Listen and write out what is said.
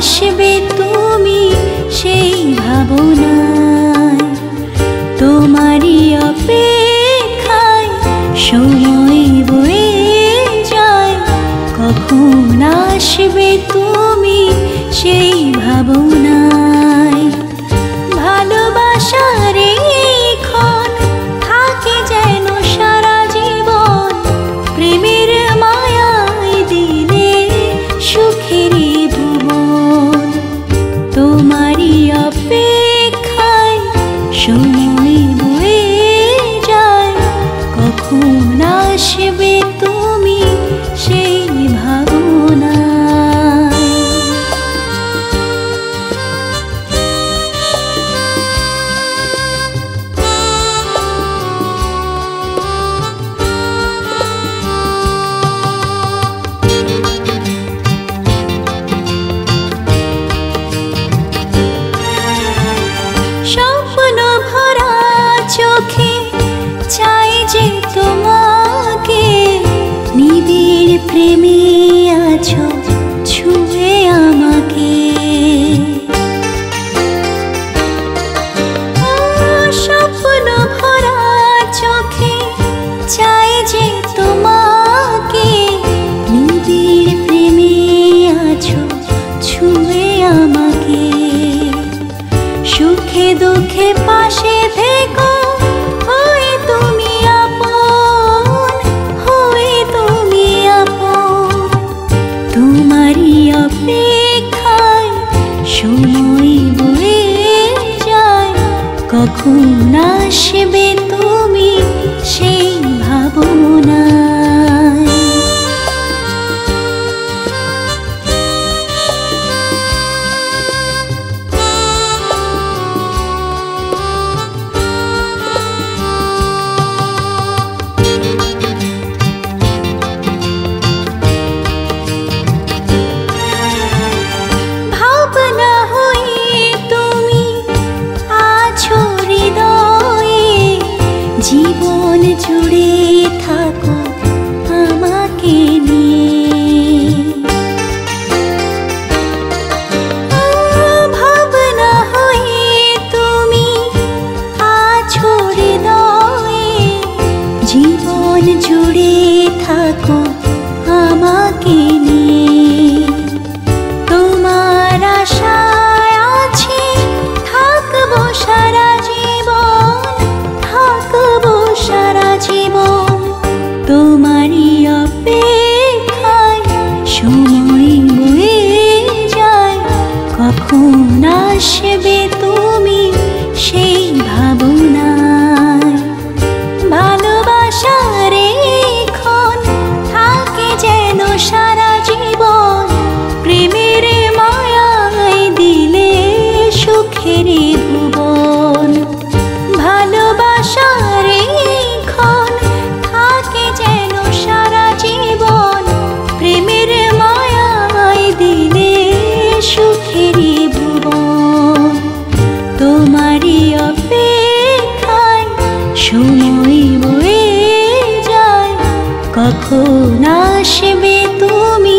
আসবে তুমি সেই ভাবনায়, তোমারই অপেক্ষায় সময় বয়ে যায়। কখন আসবে তুমি সেই ভাবনায়, ভালোবাসার ক্ষণ থাকে যেন সারা জীবন, প্রেমের মায়ায় দিলে সুখেরই ভুবন। তোমারই অপেক্ষায় সময় বয়ে যায়, কখন আসবে তুমি সেই ভাবনায়। স্বপ্ন ভরা চোখে চাই যে তোমাকে, নিবিড় প্রেমে আছো ছুঁয়ে আমাকে। স্বপ্ন ভরা চোখে চাই যে তোমাকে, নিবিড় প্রেমে আছো ছুঁয়ে আমাকে। সুখে দুঃখে পাশে থেকো, হয়ে তুমি আপন, হয়ে তুমি আপন। তোমারই অপেক্ষায় সময় বয়ে যায়, কখন আসবে তুমি সেই ভাবনায়। ভাবনা হয়ে তুমি আছো হৃদয়ে, জীবন জুড়ে থাকো আমাকে নিয়ে। ভাবনা হয়ে তুমি আছো হৃদয়ে, জীবন জুড়ে থাকো আমাকে নিয়ে। তোমার আশায় আছি থাকবো সারা জীবন, থাকবো সারা জীবন। তোমারই অপেক্ষায় সময় বয়ে যায়, কখন আসবে তুমি সেই ভাবনায়। ভালোবাসার ক্ষণ থাকে যেন সারা জীবন, প্রেমের মায়ায় দিলে সুখেরই ভুবন। ভালোবাসার ক্ষণ থাকে যেন সারা জীবন, প্রেমের মায়ায় দিলে সুখেরই ভুবন। তোমারই অপেক্ষায় সময় বয়ে যায়, কখন আসবে তুমি